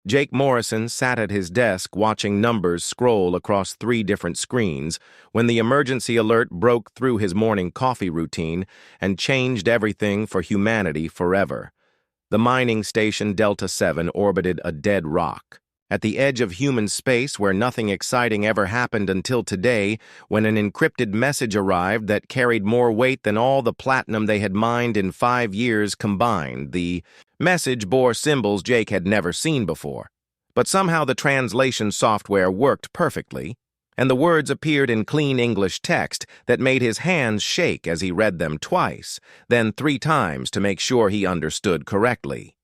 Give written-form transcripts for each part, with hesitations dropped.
Jake Morrison sat at his desk watching numbers scroll across 3 different screens when the emergency alert broke through his morning coffee routine and changed everything for humanity forever. The mining station Delta 7 orbited a dead rock, at the edge of human space where nothing exciting ever happened until today, when an encrypted message arrived that carried more weight than all the platinum they had mined in 5 years combined. The message bore symbols Jake had never seen before, but somehow the translation software worked perfectly, and the words appeared in clean English text that made his hands shake as he read them twice, then 3 times to make sure he understood correctly.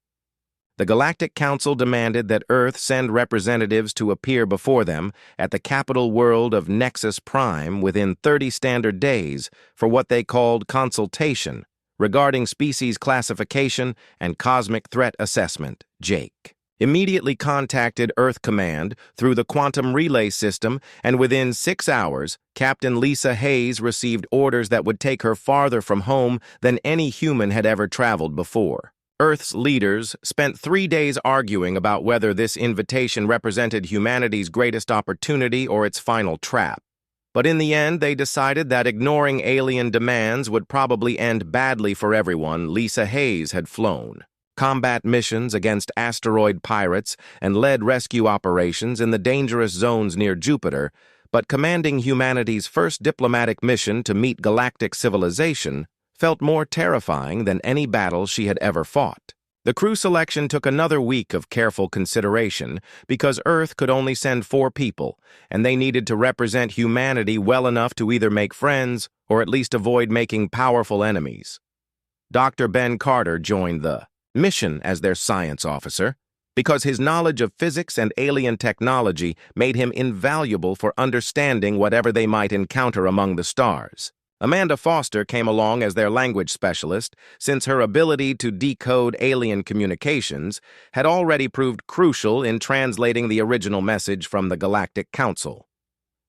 The Galactic Council demanded that Earth send representatives to appear before them at the capital world of Nexus Prime within 30 standard days for what they called consultation regarding species classification and cosmic threat assessment. Jake immediately contacted Earth Command through the quantum relay system, and within 6 hours, Captain Lisa Hayes received orders that would take her farther from home than any human had ever traveled before. Earth's leaders spent 3 days arguing about whether this invitation represented humanity's greatest opportunity or its final trap. But in the end, they decided that ignoring alien demands would probably end badly for everyone. Lisa Hayes had flown combat missions against asteroid pirates and led rescue operations in the dangerous zones near Jupiter, but commanding humanity's first diplomatic mission to meet galactic civilization felt more terrifying than any battle she had ever fought. The crew selection took another week of careful consideration because Earth could only send 4 people, and they needed to represent humanity well enough to either make friends or at least avoid making powerful enemies. Dr. Ben Carter joined the mission as their science officer because his knowledge of physics and alien technology made him invaluable for understanding whatever they might encounter among the stars. Amanda Foster came along as their language specialist, since her ability to decode alien communications had already proved crucial in translating the original message from the Galactic Council.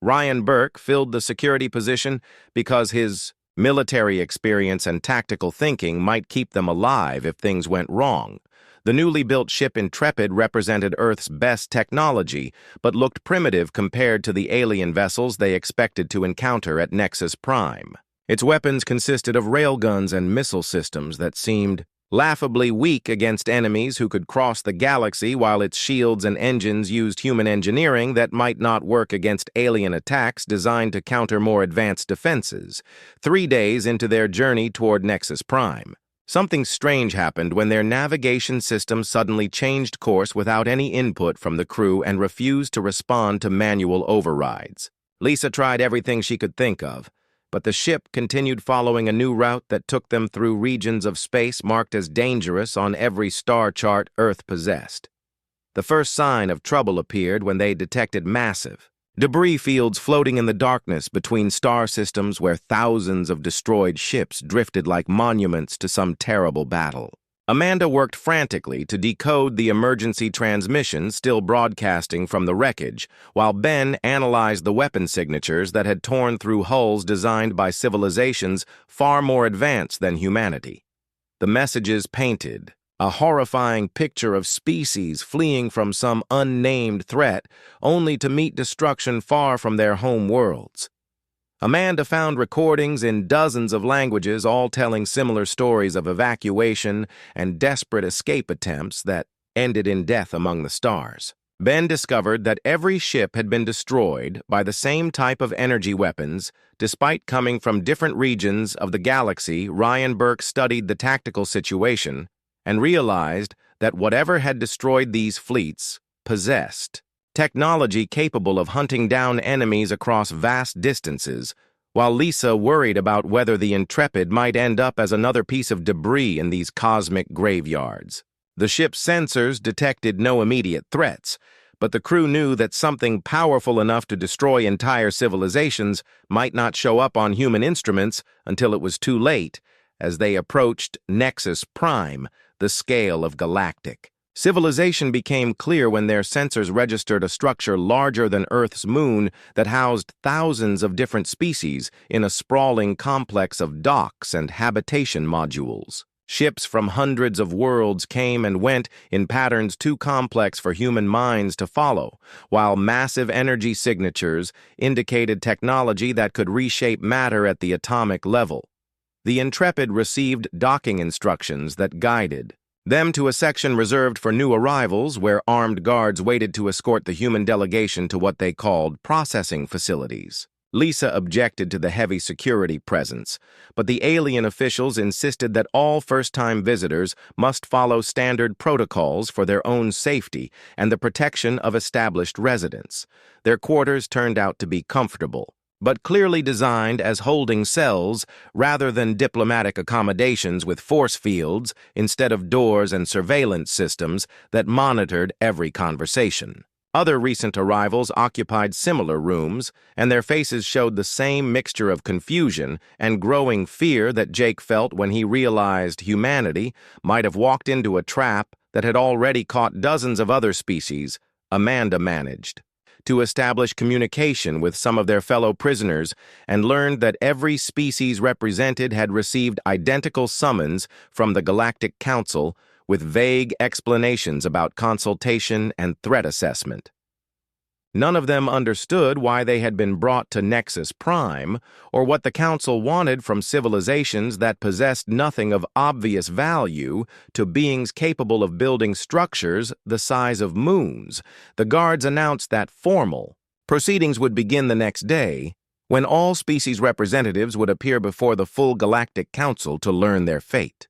Ryan Burke filled the security position because his military experience and tactical thinking might keep them alive if things went wrong. The newly built ship Intrepid represented Earth's best technology, but looked primitive compared to the alien vessels they expected to encounter at Nexus Prime. Its weapons consisted of railguns and missile systems that seemed laughably weak against enemies who could cross the galaxy, while its shields and engines used human engineering that might not work against alien attacks designed to counter more advanced defenses. 3 days into their journey toward Nexus Prime, something strange happened when their navigation system suddenly changed course without any input from the crew and refused to respond to manual overrides. Lisa tried everything she could think of, but the ship continued following a new route that took them through regions of space marked as dangerous on every star chart Earth possessed. The first sign of trouble appeared when they detected massive debris fields floating in the darkness between star systems where thousands of destroyed ships drifted like monuments to some terrible battle. Amanda worked frantically to decode the emergency transmissions still broadcasting from the wreckage, while Ben analyzed the weapon signatures that had torn through hulls designed by civilizations far more advanced than humanity. The messages painted a horrifying picture of species fleeing from some unnamed threat, only to meet destruction far from their home worlds. Amanda found recordings in dozens of languages, all telling similar stories of evacuation and desperate escape attempts that ended in death among the stars. Ben discovered that every ship had been destroyed by the same type of energy weapons, despite coming from different regions of the galaxy. Ryan Burke studied the tactical situation and realized that whatever had destroyed these fleets possessed technology capable of hunting down enemies across vast distances, while Lisa worried about whether the Intrepid might end up as another piece of debris in these cosmic graveyards. The ship's sensors detected no immediate threats, but the crew knew that something powerful enough to destroy entire civilizations might not show up on human instruments until it was too late, as they approached Nexus Prime, the scale of galactic civilization became clear when their sensors registered a structure larger than Earth's moon that housed thousands of different species in a sprawling complex of docks and habitation modules. Ships from hundreds of worlds came and went in patterns too complex for human minds to follow, while massive energy signatures indicated technology that could reshape matter at the atomic level. The Intrepid received docking instructions that guided them to a section reserved for new arrivals where armed guards waited to escort the human delegation to what they called processing facilities. Lisa objected to the heavy security presence, but the alien officials insisted that all first-time visitors must follow standard protocols for their own safety and the protection of established residents. Their quarters turned out to be comfortable, but clearly designed as holding cells rather than diplomatic accommodations with force fields instead of doors and surveillance systems that monitored every conversation. Other recent arrivals occupied similar rooms, and their faces showed the same mixture of confusion and growing fear that Jake felt when he realized humanity might have walked into a trap that had already caught dozens of other species. Amanda managed to establish communication with some of their fellow prisoners and learned that every species represented had received identical summons from the Galactic Council with vague explanations about consultation and threat assessment. None of them understood why they had been brought to Nexus Prime or what the Council wanted from civilizations that possessed nothing of obvious value to beings capable of building structures the size of moons. The guards announced that formal proceedings would begin the next day, when all species representatives would appear before the full Galactic Council to learn their fate.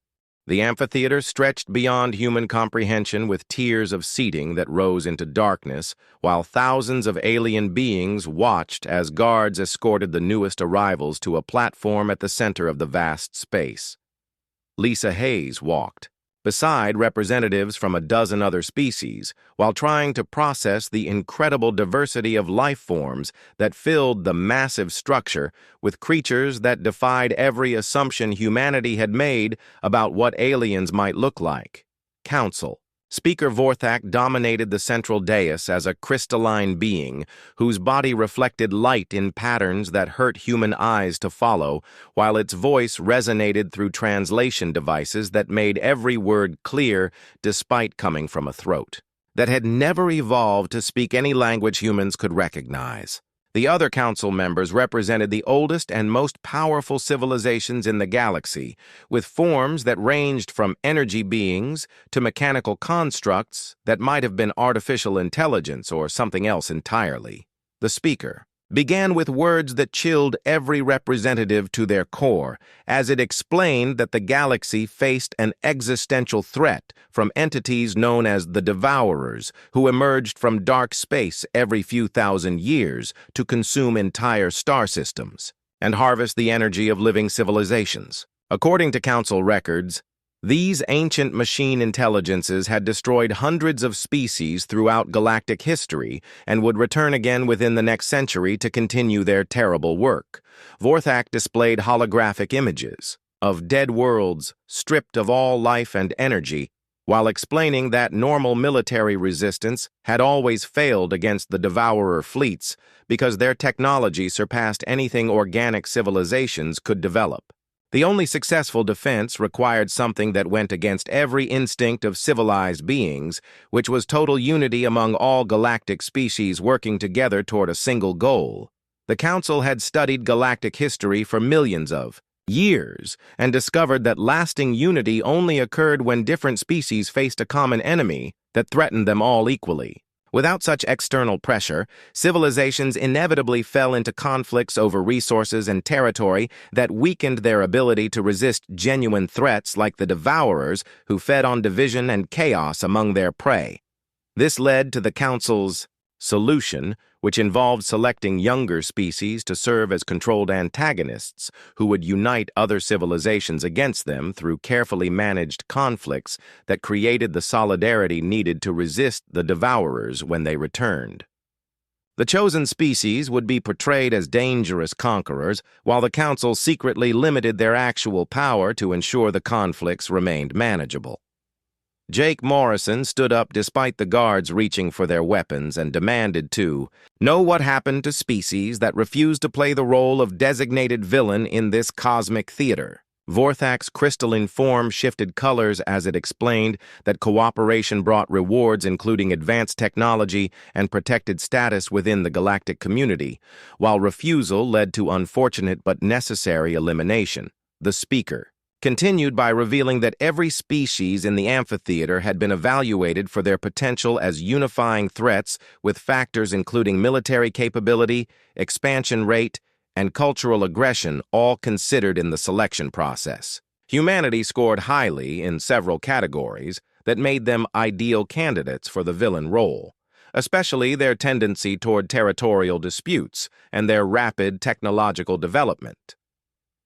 The amphitheater stretched beyond human comprehension with tiers of seating that rose into darkness, while thousands of alien beings watched as guards escorted the newest arrivals to a platform at the center of the vast space. Lisa Hayes walked beside representatives from a dozen other species, while trying to process the incredible diversity of life forms that filled the massive structure with creatures that defied every assumption humanity had made about what aliens might look like. Council. Speaker Vorthak dominated the central dais as a crystalline being whose body reflected light in patterns that hurt human eyes to follow, while its voice resonated through translation devices that made every word clear despite coming from a throat that had never evolved to speak any language humans could recognize. The other council members represented the oldest and most powerful civilizations in the galaxy, with forms that ranged from energy beings to mechanical constructs that might have been artificial intelligence or something else entirely. The speaker began with words that chilled every representative to their core, as it explained that the galaxy faced an existential threat from entities known as the Devourers, who emerged from dark space every few thousand years to consume entire star systems and harvest the energy of living civilizations. According to Council records, these ancient machine intelligences had destroyed hundreds of species throughout galactic history and would return again within the next century to continue their terrible work. Vorthak displayed holographic images of dead worlds stripped of all life and energy, while explaining that normal military resistance had always failed against the Devourer fleets because their technology surpassed anything organic civilizations could develop. The only successful defense required something that went against every instinct of civilized beings, which was total unity among all galactic species working together toward a single goal. The Council had studied galactic history for millions of years and discovered that lasting unity only occurred when different species faced a common enemy that threatened them all equally. Without such external pressure, civilizations inevitably fell into conflicts over resources and territory that weakened their ability to resist genuine threats like the Devourers, who fed on division and chaos among their prey. This led to the Council's solution, which involved selecting younger species to serve as controlled antagonists who would unite other civilizations against them through carefully managed conflicts that created the solidarity needed to resist the Devourers when they returned. The chosen species would be portrayed as dangerous conquerors, while the Council secretly limited their actual power to ensure the conflicts remained manageable. Jake Morrison stood up despite the guards reaching for their weapons and demanded to know what happened to species that refused to play the role of designated villain in this cosmic theater. Vorthak's crystalline form shifted colors as it explained that cooperation brought rewards including advanced technology and protected status within the galactic community, while refusal led to unfortunate but necessary elimination. The speaker continued by revealing that every species in the amphitheater had been evaluated for their potential as unifying threats, with factors including military capability, expansion rate, and cultural aggression all considered in the selection process. Humanity scored highly in several categories that made them ideal candidates for the villain role, especially their tendency toward territorial disputes and their rapid technological development.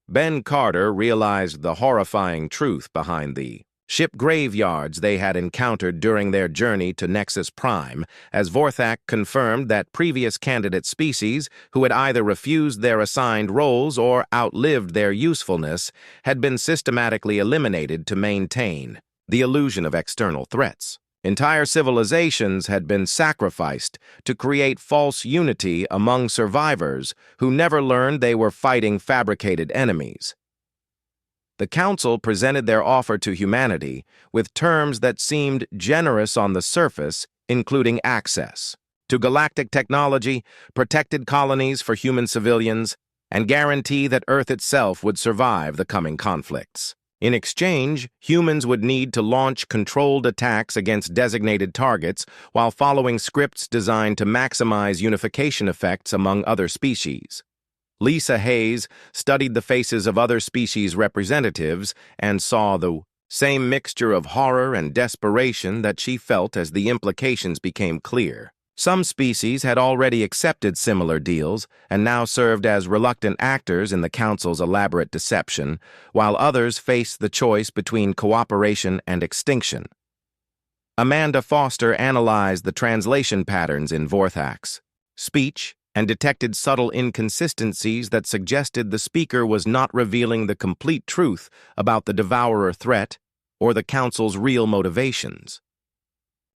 Ben Carter realized the horrifying truth behind the ship graveyards they had encountered during their journey to Nexus Prime, as Vorthak confirmed that previous candidate species, who had either refused their assigned roles or outlived their usefulness, had been systematically eliminated to maintain the illusion of external threats. Entire civilizations had been sacrificed to create false unity among survivors who never learned they were fighting fabricated enemies. The Council presented their offer to humanity with terms that seemed generous on the surface, including access to galactic technology, protected colonies for human civilians, and guarantee that Earth itself would survive the coming conflicts. In exchange, humans would need to launch controlled attacks against designated targets while following scripts designed to maximize unification effects among other species. Lisa Hayes studied the faces of other species representatives and saw the same mixture of horror and desperation that she felt as the implications became clear. Some species had already accepted similar deals and now served as reluctant actors in the Council's elaborate deception, while others faced the choice between cooperation and extinction. Amanda Foster analyzed the translation patterns in Vorthak's speech and detected subtle inconsistencies that suggested the speaker was not revealing the complete truth about the Devourer threat or the Council's real motivations.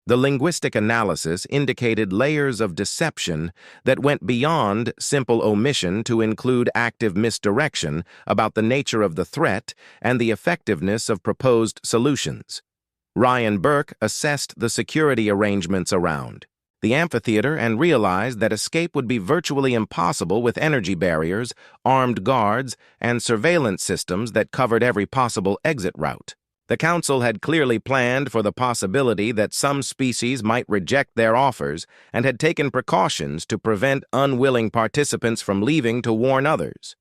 The linguistic analysis indicated layers of deception that went beyond simple omission to include active misdirection about the nature of the threat and the effectiveness of proposed solutions. Ryan Burke assessed the security arrangements around the amphitheater and realized that escape would be virtually impossible with energy barriers, armed guards, and surveillance systems that covered every possible exit route. The Council had clearly planned for the possibility that some species might reject their offers and had taken precautions to prevent unwilling participants from leaving to warn others.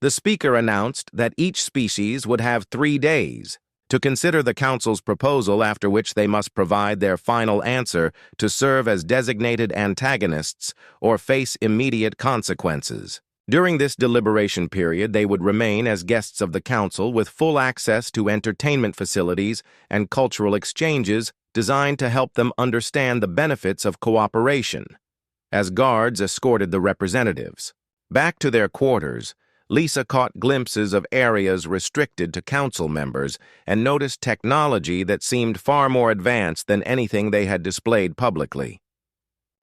The speaker announced that each species would have 3 days to consider the Council's proposal, after which they must provide their final answer to serve as designated antagonists or face immediate consequences. During this deliberation period, they would remain as guests of the Council with full access to entertainment facilities and cultural exchanges designed to help them understand the benefits of cooperation, as guards escorted the representatives. Back to their quarters, Lisa caught glimpses of areas restricted to Council members and noticed technology that seemed far more advanced than anything they had displayed publicly.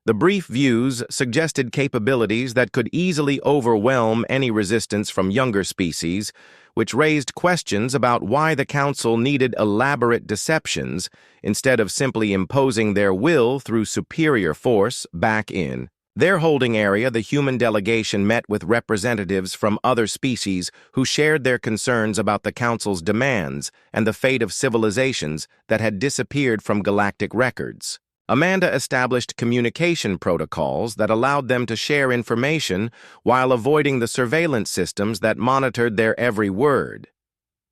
The brief views suggested capabilities that could easily overwhelm any resistance from younger species, which raised questions about why the Council needed elaborate deceptions instead of simply imposing their will through superior force back in their holding area. The human delegation met with representatives from other species who shared their concerns about the Council's demands and the fate of civilizations that had disappeared from galactic records. Amanda established communication protocols that allowed them to share information while avoiding the surveillance systems that monitored their every word.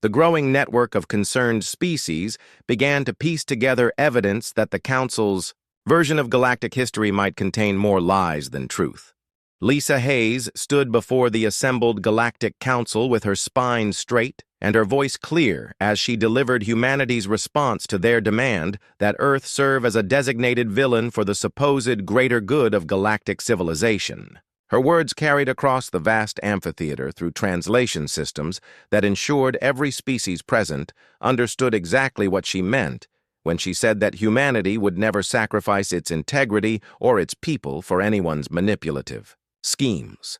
The growing network of concerned species began to piece together evidence that the Council's version of galactic history might contain more lies than truth. Lisa Hayes stood before the assembled Galactic Council with her spine straight and her voice clear as she delivered humanity's response to their demand that Earth serve as a designated villain for the supposed greater good of galactic civilization. Her words carried across the vast amphitheater through translation systems that ensured every species present understood exactly what she meant when she said that humanity would never sacrifice its integrity or its people for anyone's manipulative schemes.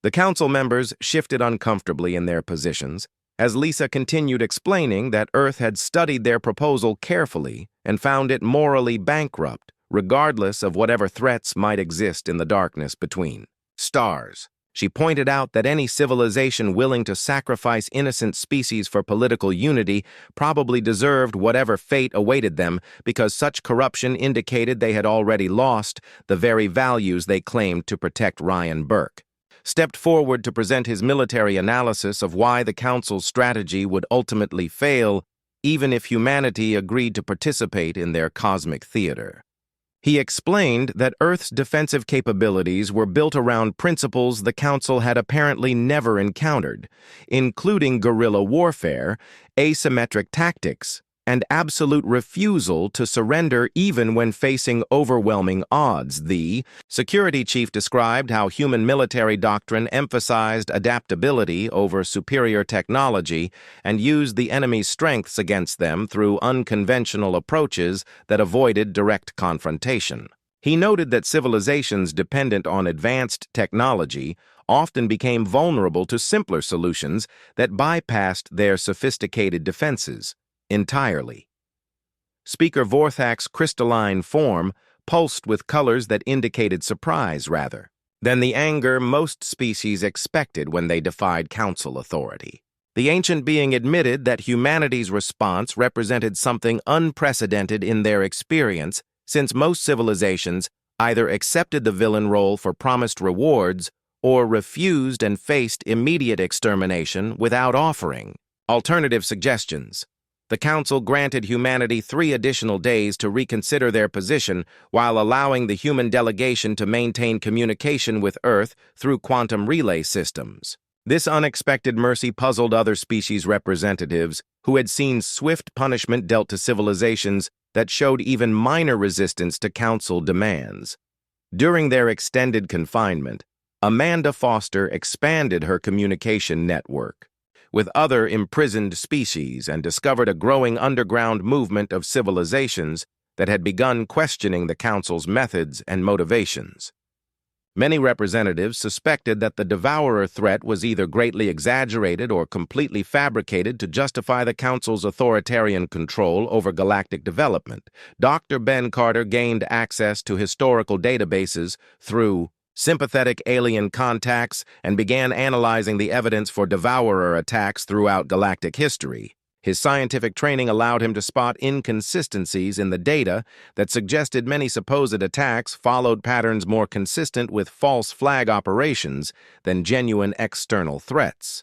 The council members shifted uncomfortably in their positions as Lisa continued explaining that Earth had studied their proposal carefully and found it morally bankrupt, regardless of whatever threats might exist in the darkness between stars. She pointed out that any civilization willing to sacrifice innocent species for political unity probably deserved whatever fate awaited them because such corruption indicated they had already lost the very values they claimed to protect. Ryan Burke stepped forward to present his military analysis of why the Council's strategy would ultimately fail, even if humanity agreed to participate in their cosmic theater. He explained that Earth's defensive capabilities were built around principles the Council had apparently never encountered, including guerrilla warfare, asymmetric tactics, and absolute refusal to surrender even when facing overwhelming odds. The security chief described how human military doctrine emphasized adaptability over superior technology and used the enemy's strengths against them through unconventional approaches that avoided direct confrontation. He noted that civilizations dependent on advanced technology often became vulnerable to simpler solutions that bypassed their sophisticated defenses entirely. Speaker Vorthak's crystalline form pulsed with colors that indicated surprise rather than the anger most species expected when they defied council authority. The ancient being admitted that humanity's response represented something unprecedented in their experience, since most civilizations either accepted the villain role for promised rewards or refused and faced immediate extermination without offering alternative suggestions. The Council granted humanity 3 additional days to reconsider their position while allowing the human delegation to maintain communication with Earth through quantum relay systems. This unexpected mercy puzzled other species representatives who had seen swift punishment dealt to civilizations that showed even minor resistance to Council demands. During their extended confinement, Amanda Foster expanded her communication network with other imprisoned species and discovered a growing underground movement of civilizations that had begun questioning the Council's methods and motivations. Many representatives suspected that the Devourer threat was either greatly exaggerated or completely fabricated to justify the Council's authoritarian control over galactic development. Dr. Ben Carter gained access to historical databases through sympathetic alien contacts and began analyzing the evidence for Devourer attacks throughout galactic history. His scientific training allowed him to spot inconsistencies in the data that suggested many supposed attacks followed patterns more consistent with false flag operations than genuine external threats.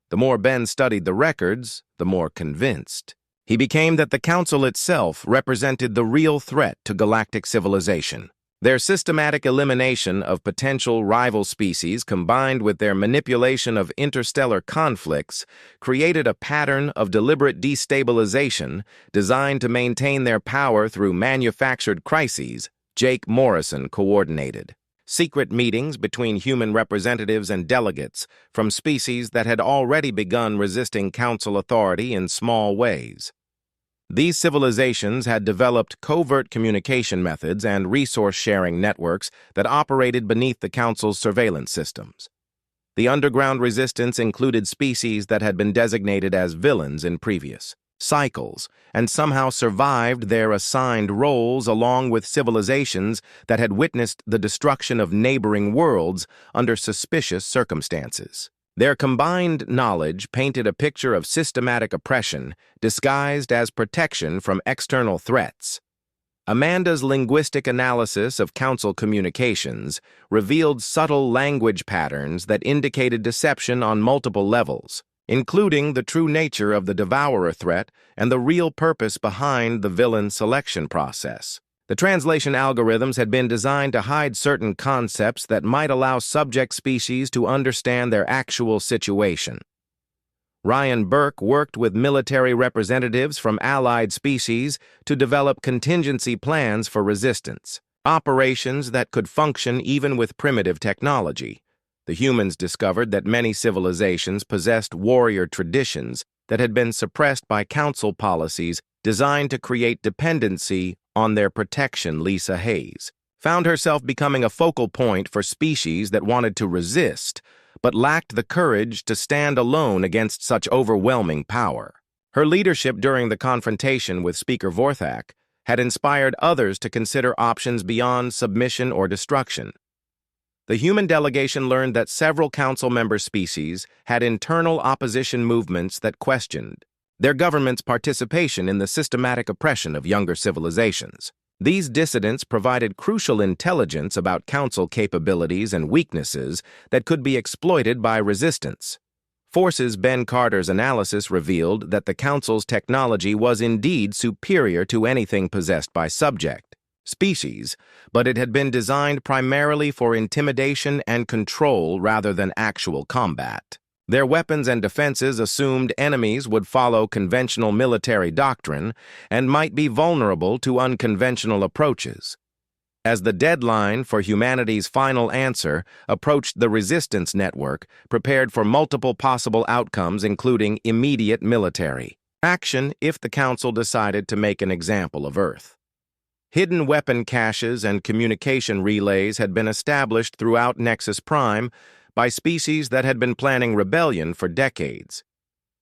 The more Ben studied the records, the more convinced he became that the Council itself represented the real threat to galactic civilization. Their systematic elimination of potential rival species combined with their manipulation of interstellar conflicts created a pattern of deliberate destabilization designed to maintain their power through manufactured crises. Jake Morrison coordinated secret meetings between human representatives and delegates from species that had already begun resisting Council authority in small ways. These civilizations had developed covert communication methods and resource-sharing networks that operated beneath the Council's surveillance systems. The underground resistance included species that had been designated as villains in previous cycles and somehow survived their assigned roles along with civilizations that had witnessed the destruction of neighboring worlds under suspicious circumstances. Their combined knowledge painted a picture of systematic oppression disguised as protection from external threats. Amanda's linguistic analysis of Council communications revealed subtle language patterns that indicated deception on multiple levels, including the true nature of the Devourer threat and the real purpose behind the villain selection process. The translation algorithms had been designed to hide certain concepts that might allow subject species to understand their actual situation. Ryan Burke worked with military representatives from allied species to develop contingency plans for resistance, operations that could function even with primitive technology. The humans discovered that many civilizations possessed warrior traditions that had been suppressed by Council policies designed to create dependency on their protection. Lisa Hayes found herself becoming a focal point for species that wanted to resist, but lacked the courage to stand alone against such overwhelming power. Her leadership during the confrontation with Speaker Vorthak had inspired others to consider options beyond submission or destruction. The human delegation learned that several council member species had internal opposition movements that questioned their government's participation in the systematic oppression of younger civilizations. These dissidents provided crucial intelligence about council capabilities and weaknesses that could be exploited by resistance. Forces Ben Carter's analysis revealed that the council's technology was indeed superior to anything possessed by subject species, but it had been designed primarily for intimidation and control rather than actual combat. Their weapons and defenses assumed enemies would follow conventional military doctrine and might be vulnerable to unconventional approaches. As the deadline for humanity's final answer approached, the resistance network prepared for multiple possible outcomes, including immediate military action if the Council decided to make an example of Earth. Hidden weapon caches and communication relays had been established throughout Nexus Prime by species that had been planning rebellion for decades.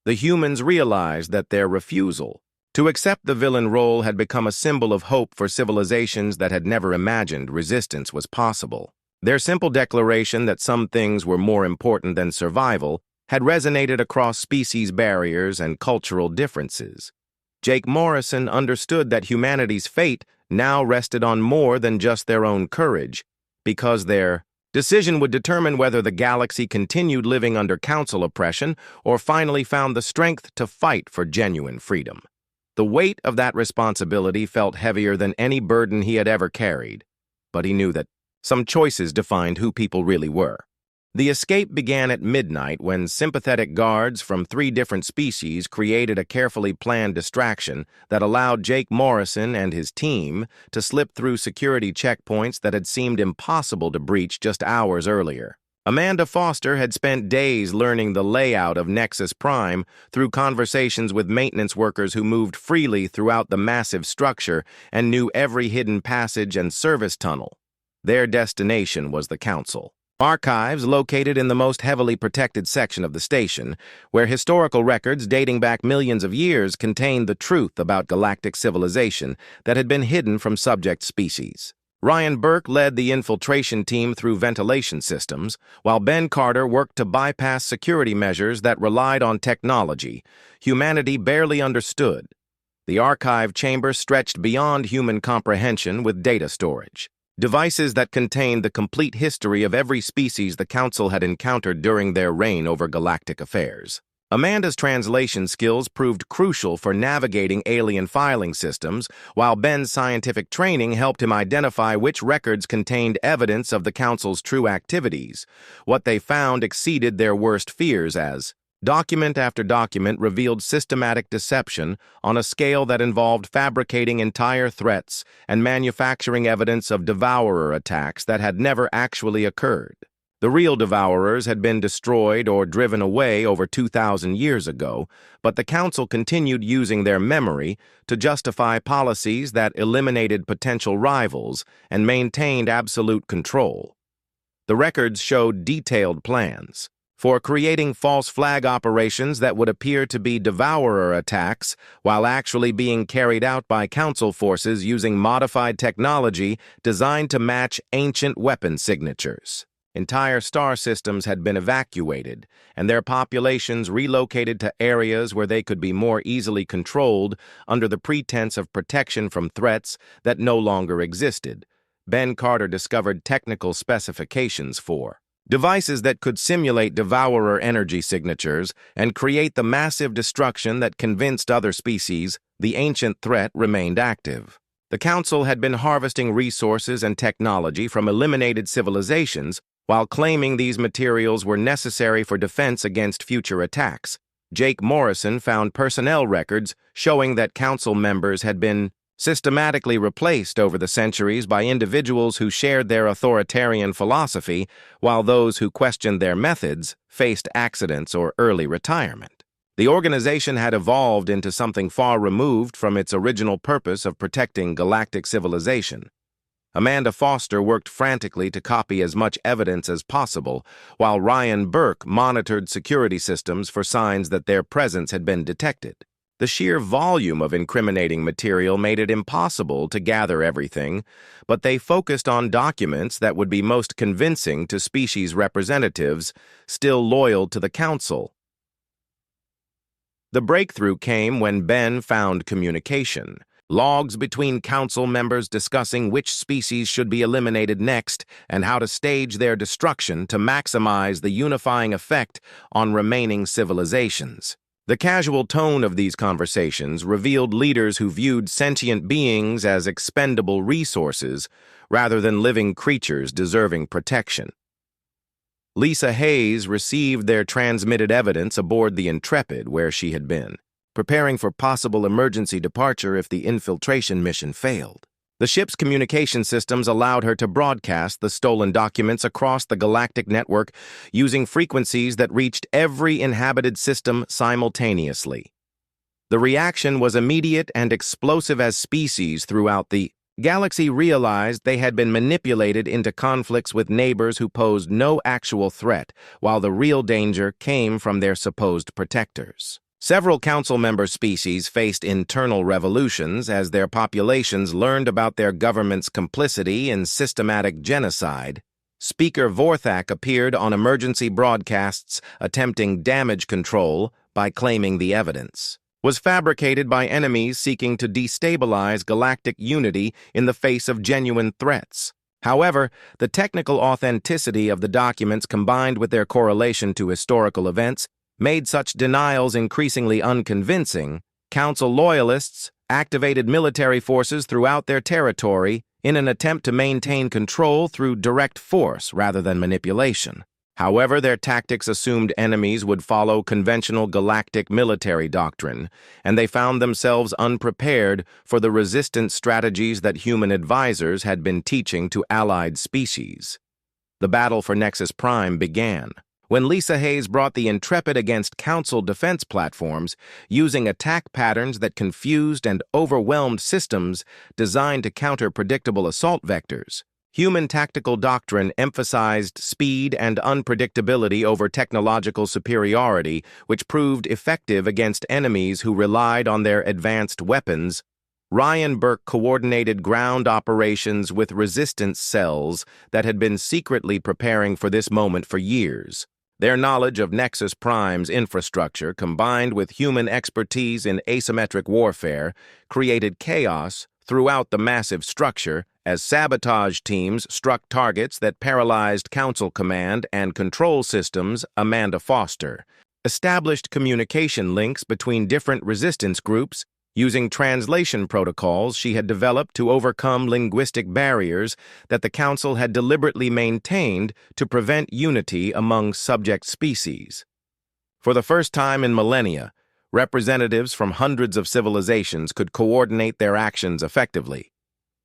The humans realized that their refusal to accept the villain role had become a symbol of hope for civilizations that had never imagined resistance was possible. Their simple declaration that some things were more important than survival had resonated across species barriers and cultural differences. Jake Morrison understood that humanity's fate now rested on more than just their own courage, because their decision would determine whether the galaxy continued living under council oppression or finally found the strength to fight for genuine freedom. The weight of that responsibility felt heavier than any burden he had ever carried, but he knew that some choices defined who people really were. The escape began at midnight when sympathetic guards from 3 different species created a carefully planned distraction that allowed Jake Morrison and his team to slip through security checkpoints that had seemed impossible to breach just hours earlier. Amanda Foster had spent days learning the layout of Nexus Prime through conversations with maintenance workers who moved freely throughout the massive structure and knew every hidden passage and service tunnel. Their destination was the Council archives located in the most heavily protected section of the station, where historical records dating back millions of years contained the truth about galactic civilization that had been hidden from subject species. Ryan Burke led the infiltration team through ventilation systems, while Ben Carter worked to bypass security measures that relied on technology humanity barely understood. The archive chamber stretched beyond human comprehension with data storage. Devices that contained the complete history of every species the Council had encountered during their reign over galactic affairs. Amanda's translation skills proved crucial for navigating alien filing systems, while Ben's scientific training helped him identify which records contained evidence of the Council's true activities. What they found exceeded their worst fears, as document after document revealed systematic deception on a scale that involved fabricating entire threats and manufacturing evidence of devourer attacks that had never actually occurred. The real devourers had been destroyed or driven away over 2,000 years ago, but the Council continued using their memory to justify policies that eliminated potential rivals and maintained absolute control. The records showed detailed plans for creating false flag operations that would appear to be devourer attacks while actually being carried out by Council forces using modified technology designed to match ancient weapon signatures. Entire star systems had been evacuated, and their populations relocated to areas where they could be more easily controlled under the pretense of protection from threats that no longer existed. Ben Carter discovered technical specifications for devices that could simulate devourer energy signatures and create the massive destruction that convinced other species the ancient threat remained active. The Council had been harvesting resources and technology from eliminated civilizations while claiming these materials were necessary for defense against future attacks. Jake Morrison found personnel records showing that Council members had been systematically replaced over the centuries by individuals who shared their authoritarian philosophy, while those who questioned their methods faced accidents or early retirement. The organization had evolved into something far removed from its original purpose of protecting galactic civilization. Amanda Foster worked frantically to copy as much evidence as possible, while Ryan Burke monitored security systems for signs that their presence had been detected. The sheer volume of incriminating material made it impossible to gather everything, but they focused on documents that would be most convincing to species representatives still loyal to the council. The breakthrough came when Ben found communication. Logs between council members discussing which species should be eliminated next and how to stage their destruction to maximize the unifying effect on remaining civilizations. The casual tone of these conversations revealed leaders who viewed sentient beings as expendable resources rather than living creatures deserving protection. Lisa Hayes received their transmitted evidence aboard the Intrepid where she had been, preparing for possible emergency departure if the infiltration mission failed. The ship's communication systems allowed her to broadcast the stolen documents across the galactic network using frequencies that reached every inhabited system simultaneously. The reaction was immediate and explosive as species throughout the galaxy realized they had been manipulated into conflicts with neighbors who posed no actual threat, while the real danger came from their supposed protectors. Several council member species faced internal revolutions as their populations learned about their government's complicity in systematic genocide. Speaker Vorthak appeared on emergency broadcasts attempting damage control by claiming the evidence was fabricated by enemies seeking to destabilize galactic unity in the face of genuine threats. However, the technical authenticity of the documents combined with their correlation to historical events made such denials increasingly unconvincing. Council loyalists activated military forces throughout their territory in an attempt to maintain control through direct force rather than manipulation. However, their tactics assumed enemies would follow conventional galactic military doctrine, and they found themselves unprepared for the resistance strategies that human advisors had been teaching to allied species. The battle for Nexus Prime began when Lisa Hayes brought the Intrepid against Council defense platforms using attack patterns that confused and overwhelmed systems designed to counter predictable assault vectors. Human tactical doctrine emphasized speed and unpredictability over technological superiority, which proved effective against enemies who relied on their advanced weapons. Ryan Burke coordinated ground operations with resistance cells that had been secretly preparing for this moment for years. Their knowledge of Nexus Prime's infrastructure, combined with human expertise in asymmetric warfare, created chaos throughout the massive structure as sabotage teams struck targets that paralyzed Council command and control systems. Amanda Foster established communication links between different resistance groups using translation protocols she had developed to overcome linguistic barriers that the Council had deliberately maintained to prevent unity among subject species. For the first time in millennia, representatives from hundreds of civilizations could coordinate their actions effectively.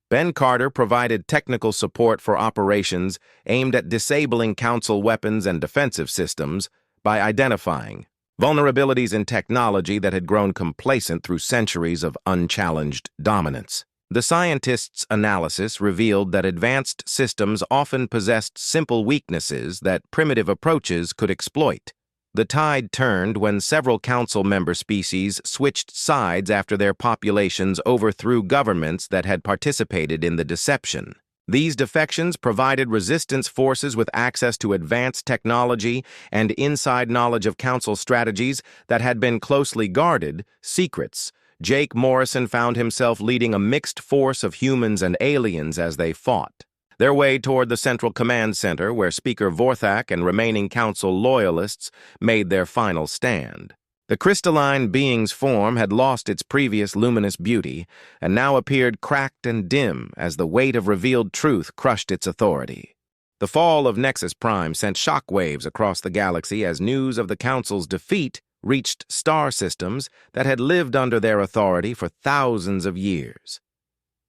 Ben Carter provided technical support for operations aimed at disabling Council weapons and defensive systems by identifying vulnerabilities in technology that had grown complacent through centuries of unchallenged dominance. The scientists' analysis revealed that advanced systems often possessed simple weaknesses that primitive approaches could exploit. The tide turned when several Council member species switched sides after their populations overthrew governments that had participated in the deception. These defections provided resistance forces with access to advanced technology and inside knowledge of Council strategies that had been closely guarded secrets. Jake Morrison found himself leading a mixed force of humans and aliens as they fought their way toward the Central Command Center, where Speaker Vorthak and remaining Council loyalists made their final stand. The crystalline being's form had lost its previous luminous beauty and now appeared cracked and dim as the weight of revealed truth crushed its authority. The fall of Nexus Prime sent shockwaves across the galaxy as news of the Council's defeat reached star systems that had lived under their authority for thousands of years.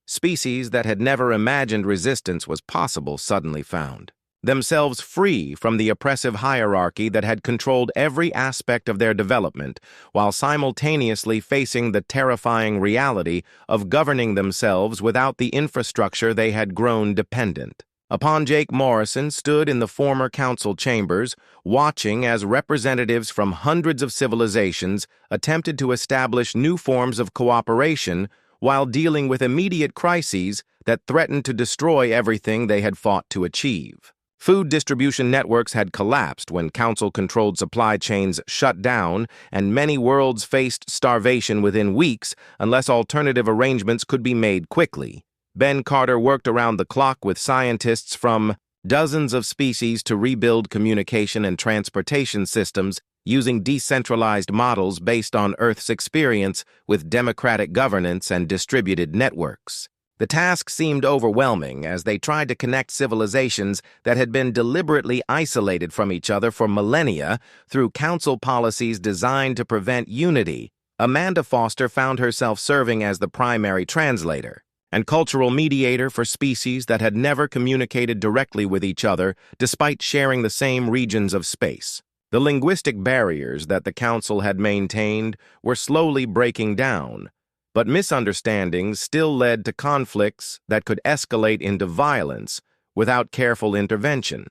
Species that had never imagined resistance was possible suddenly found themselves free from the oppressive hierarchy that had controlled every aspect of their development, while simultaneously facing the terrifying reality of governing themselves without the infrastructure they had grown dependent upon. Jake Morrison stood in the former council chambers, watching as representatives from hundreds of civilizations attempted to establish new forms of cooperation while dealing with immediate crises that threatened to destroy everything they had fought to achieve. Food distribution networks had collapsed when council-controlled supply chains shut down, and many worlds faced starvation within weeks unless alternative arrangements could be made quickly. Ben Carter worked around the clock with scientists from dozens of species to rebuild communication and transportation systems using decentralized models based on Earth's experience with democratic governance and distributed networks. The task seemed overwhelming as they tried to connect civilizations that had been deliberately isolated from each other for millennia through council policies designed to prevent unity. Amanda Foster found herself serving as the primary translator and cultural mediator for species that had never communicated directly with each other despite sharing the same regions of space. The linguistic barriers that the council had maintained were slowly breaking down, but misunderstandings still led to conflicts that could escalate into violence without careful intervention.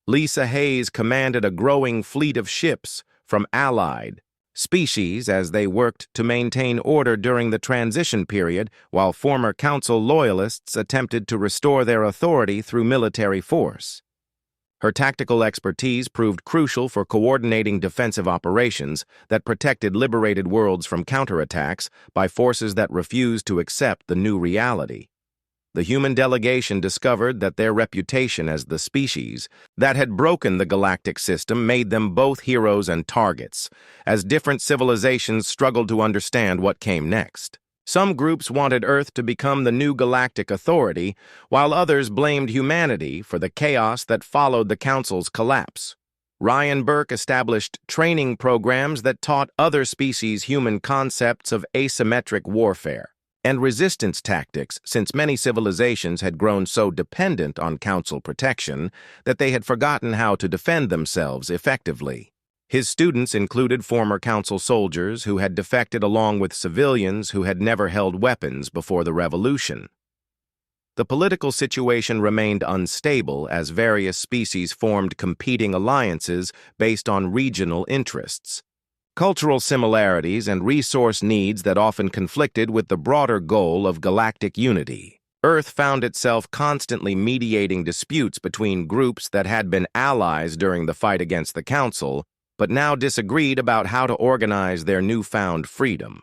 Lisa Hayes commanded a growing fleet of ships from allied species as they worked to maintain order during the transition period, while former council loyalists attempted to restore their authority through military force. Her tactical expertise proved crucial for coordinating defensive operations that protected liberated worlds from counterattacks by forces that refused to accept the new reality. The human delegation discovered that their reputation as the species that had broken the galactic system made them both heroes and targets, as different civilizations struggled to understand what came next. Some groups wanted Earth to become the new galactic authority, while others blamed humanity for the chaos that followed the Council's collapse. Ryan Burke established training programs that taught other species human concepts of asymmetric warfare and resistance tactics, since many civilizations had grown so dependent on Council protection that they had forgotten how to defend themselves effectively. His students included former Council soldiers who had defected along with civilians who had never held weapons before the Revolution. The political situation remained unstable as various species formed competing alliances based on regional interests. Cultural similarities and resource needs that often conflicted with the broader goal of galactic unity. Earth found itself constantly mediating disputes between groups that had been allies during the fight against the Council, but now disagreed about how to organize their newfound freedom.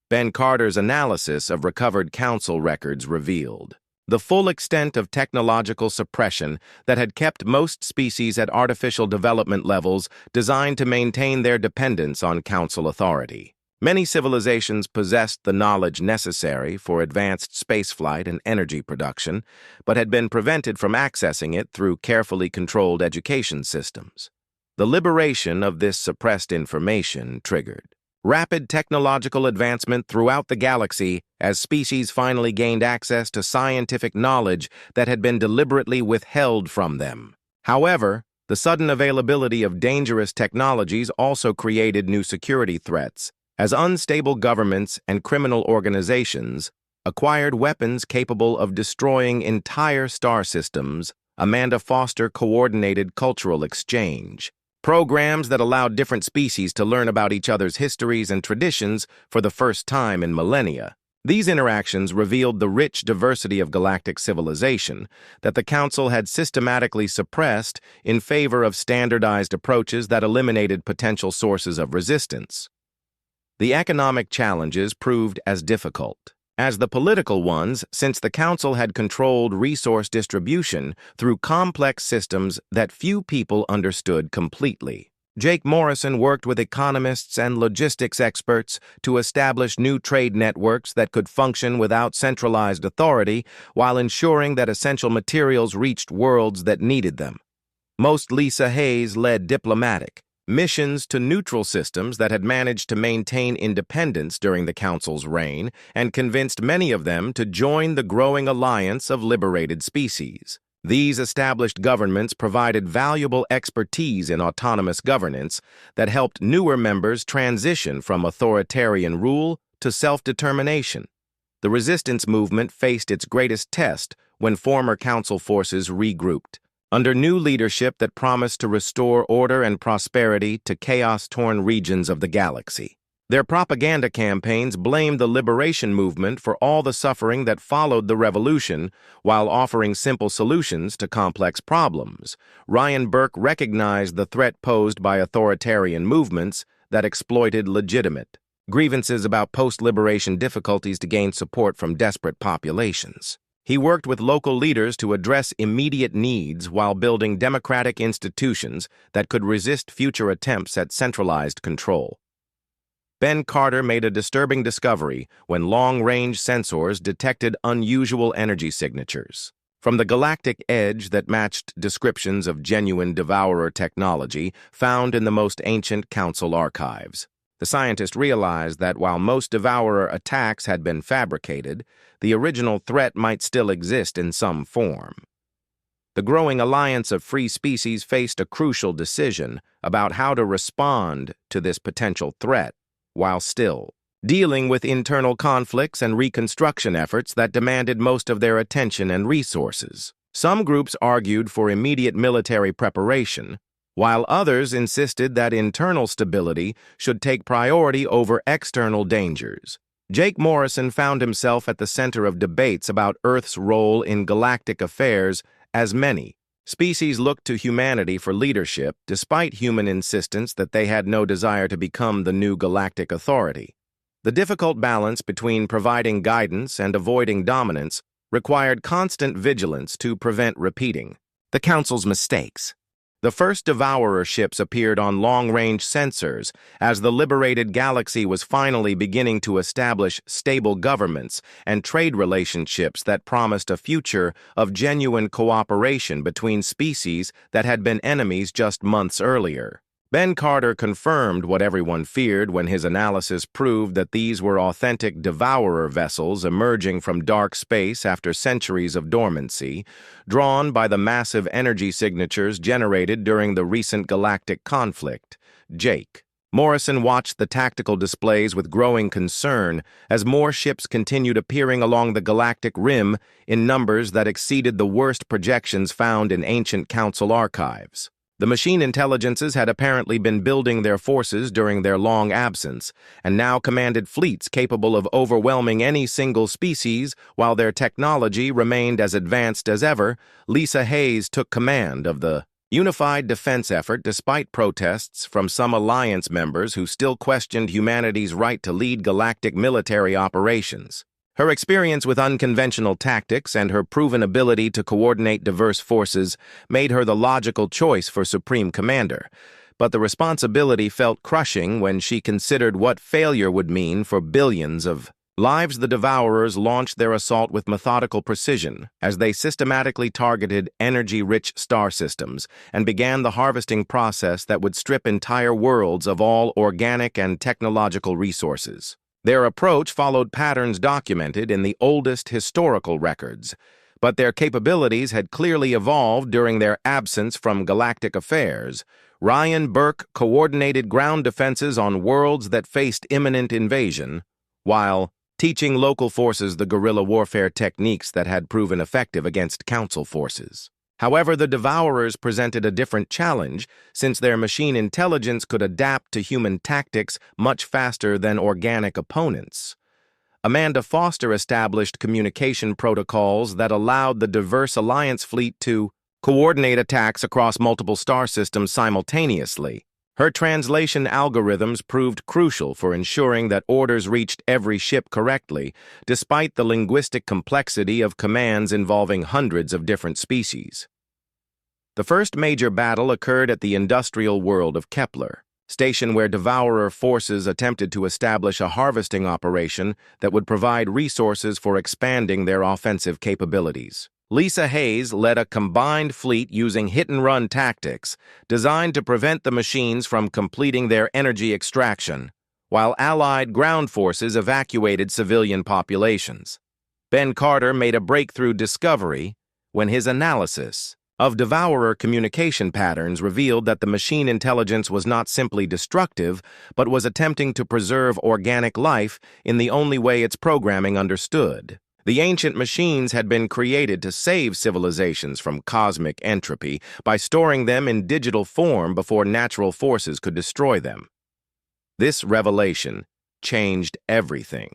Ben Carter's analysis of recovered council records revealed the full extent of technological suppression that had kept most species at artificial development levels designed to maintain their dependence on council authority. Many civilizations possessed the knowledge necessary for advanced spaceflight and energy production, but had been prevented from accessing it through carefully controlled education systems. The liberation of this suppressed information triggered rapid technological advancement throughout the galaxy as species finally gained access to scientific knowledge that had been deliberately withheld from them. However, the sudden availability of dangerous technologies also created new security threats, as unstable governments and criminal organizations acquired weapons capable of destroying entire star systems. Amanda Foster coordinated cultural exchange programs that allowed different species to learn about each other's histories and traditions for the first time in millennia. These interactions revealed the rich diversity of galactic civilization that the Council had systematically suppressed in favor of standardized approaches that eliminated potential sources of resistance. The economic challenges proved as difficult as the political ones, since the Council had controlled resource distribution through complex systems that few people understood completely. Jake Morrison worked with economists and logistics experts to establish new trade networks that could function without centralized authority while ensuring that essential materials reached worlds that needed them. Most Lisa Hayes led diplomatic missions to neutral systems that had managed to maintain independence during the Council's reign and convinced many of them to join the growing alliance of liberated species. These established governments provided valuable expertise in autonomous governance that helped newer members transition from authoritarian rule to self-determination. The resistance movement faced its greatest test when former council forces regrouped. Under new leadership that promised to restore order and prosperity to chaos-torn regions of the galaxy. Their propaganda campaigns blamed the liberation movement for all the suffering that followed the revolution, while offering simple solutions to complex problems. Ryan Burke recognized the threat posed by authoritarian movements that exploited legitimate grievances about post-liberation difficulties to gain support from desperate populations. He worked with local leaders to address immediate needs while building democratic institutions that could resist future attempts at centralized control. Ben Carter made a disturbing discovery when long-range sensors detected unusual energy signatures. From the galactic edge that matched descriptions of genuine Devourer technology found in the most ancient Council archives. The scientist realized that while most Devourer attacks had been fabricated, the original threat might still exist in some form. The growing alliance of free species faced a crucial decision about how to respond to this potential threat, while still dealing with internal conflicts and reconstruction efforts that demanded most of their attention and resources. Some groups argued for immediate military preparation, while others insisted that internal stability should take priority over external dangers. Jake Morrison found himself at the center of debates about Earth's role in galactic affairs as many species looked to humanity for leadership, despite human insistence that they had no desire to become the new galactic authority. The difficult balance between providing guidance and avoiding dominance required constant vigilance to prevent repeating the Council's mistakes. The first Devourer ships appeared on long-range sensors as the liberated galaxy was finally beginning to establish stable governments and trade relationships that promised a future of genuine cooperation between species that had been enemies just months earlier. Ben Carter confirmed what everyone feared when his analysis proved that these were authentic Devourer vessels emerging from dark space after centuries of dormancy, drawn by the massive energy signatures generated during the recent galactic conflict. Jake Morrison watched the tactical displays with growing concern as more ships continued appearing along the galactic rim in numbers that exceeded the worst projections found in ancient Council archives. The machine intelligences had apparently been building their forces during their long absence, and now commanded fleets capable of overwhelming any single species. While their technology remained as advanced as ever, Lisa Hayes took command of the unified defense effort despite protests from some Alliance members who still questioned humanity's right to lead galactic military operations. Her experience with unconventional tactics and her proven ability to coordinate diverse forces made her the logical choice for Supreme Commander, but the responsibility felt crushing when she considered what failure would mean for billions of lives. The Devourers launched their assault with methodical precision as they systematically targeted energy-rich star systems and began the harvesting process that would strip entire worlds of all organic and technological resources. Their approach followed patterns documented in the oldest historical records, but their capabilities had clearly evolved during their absence from galactic affairs. Ryan Burke coordinated ground defenses on worlds that faced imminent invasion, while teaching local forces the guerrilla warfare techniques that had proven effective against Council forces. However, the Devourers presented a different challenge, since their machine intelligence could adapt to human tactics much faster than organic opponents. Amanda Foster established communication protocols that allowed the diverse Alliance fleet to coordinate attacks across multiple star systems simultaneously. Her translation algorithms proved crucial for ensuring that orders reached every ship correctly, despite the linguistic complexity of commands involving hundreds of different species. The first major battle occurred at the industrial world of Kepler, station where Devourer forces attempted to establish a harvesting operation that would provide resources for expanding their offensive capabilities. Lisa Hayes led a combined fleet using hit-and-run tactics designed to prevent the machines from completing their energy extraction, while Allied ground forces evacuated civilian populations. Ben Carter made a breakthrough discovery when his analysis of devourer communication patterns revealed that the machine intelligence was not simply destructive, but was attempting to preserve organic life in the only way its programming understood. The ancient machines had been created to save civilizations from cosmic entropy by storing them in digital form before natural forces could destroy them. This revelation changed everything,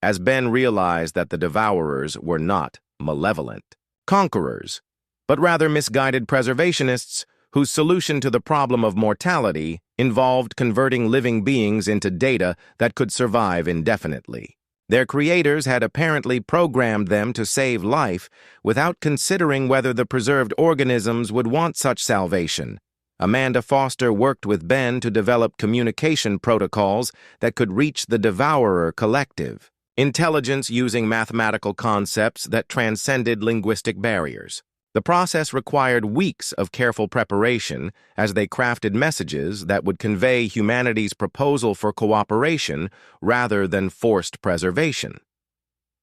as Ben realized that the devourers were not malevolent conquerors, but rather misguided preservationists whose solution to the problem of mortality involved converting living beings into data that could survive indefinitely. Their creators had apparently programmed them to save life without considering whether the preserved organisms would want such salvation. Amanda Foster worked with Ben to develop communication protocols that could reach the devourer collective, intelligence using mathematical concepts that transcended linguistic barriers. The process required weeks of careful preparation as they crafted messages that would convey humanity's proposal for cooperation rather than forced preservation.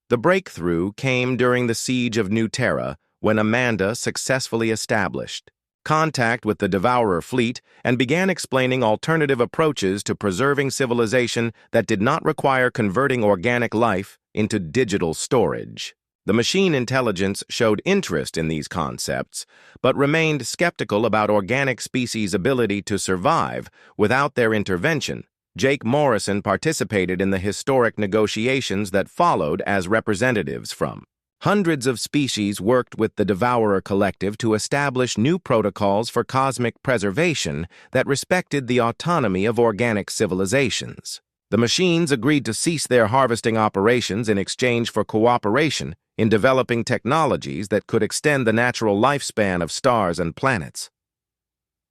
The breakthrough came during the siege of New Terra when Amanda successfully established contact with the Devourer fleet and began explaining alternative approaches to preserving civilization that did not require converting organic life into digital storage. The machine intelligence showed interest in these concepts, but remained skeptical about organic species' ability to survive without their intervention. Jake Morrison participated in the historic negotiations that followed as representatives from hundreds of species worked with the Devourer Collective to establish new protocols for cosmic preservation that respected the autonomy of organic civilizations. The machines agreed to cease their harvesting operations in exchange for cooperation in developing technologies that could extend the natural lifespan of stars and planets.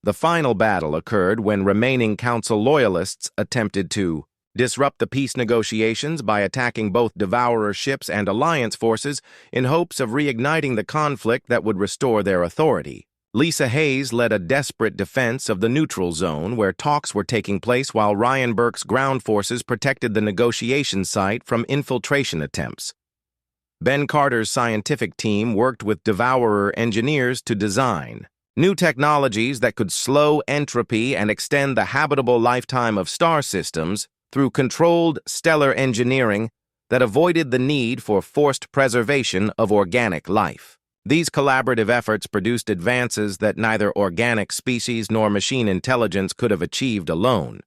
The final battle occurred when remaining Council loyalists attempted to disrupt the peace negotiations by attacking both Devourer ships and Alliance forces in hopes of reigniting the conflict that would restore their authority. Lisa Hayes led a desperate defense of the neutral zone where talks were taking place while Ryan Burke's ground forces protected the negotiation site from infiltration attempts. Ben Carter's scientific team worked with Devourer engineers to design new technologies that could slow entropy and extend the habitable lifetime of star systems through controlled stellar engineering that avoided the need for forced preservation of organic life. These collaborative efforts produced advances that neither organic species nor machine intelligence could have achieved alone.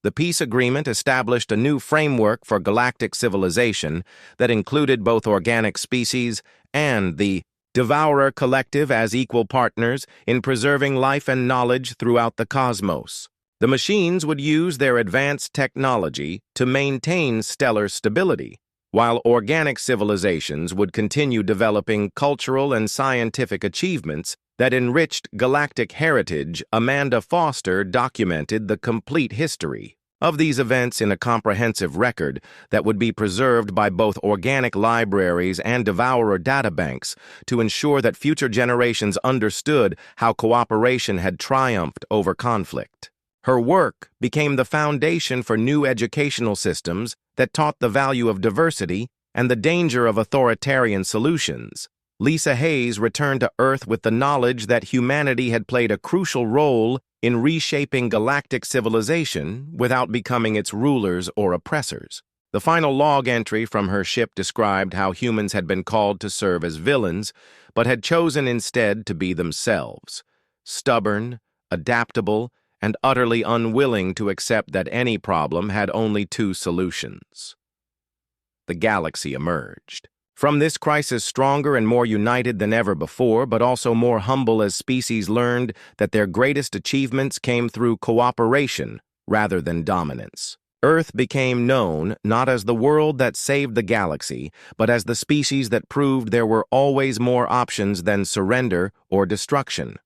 The peace agreement established a new framework for galactic civilization that included both organic species and the Devourer Collective as equal partners in preserving life and knowledge throughout the cosmos. The machines would use their advanced technology to maintain stellar stability, while organic civilizations would continue developing cultural and scientific achievements that enriched galactic heritage. Amanda Foster documented the complete history of these events in a comprehensive record that would be preserved by both organic libraries and Devourer databanks to ensure that future generations understood how cooperation had triumphed over conflict. Her work became the foundation for new educational systems that taught the value of diversity and the danger of authoritarian solutions. Lisa Hayes returned to Earth with the knowledge that humanity had played a crucial role in reshaping galactic civilization without becoming its rulers or oppressors. The final log entry from her ship described how humans had been called to serve as villains, but had chosen instead to be themselves, stubborn, adaptable, and utterly unwilling to accept that any problem had only two solutions. The galaxy emerged from this crisis stronger and more united than ever before, but also more humble as species learned that their greatest achievements came through cooperation rather than dominance. Earth became known not as the world that saved the galaxy, but as the species that proved there were always more options than surrender or destruction.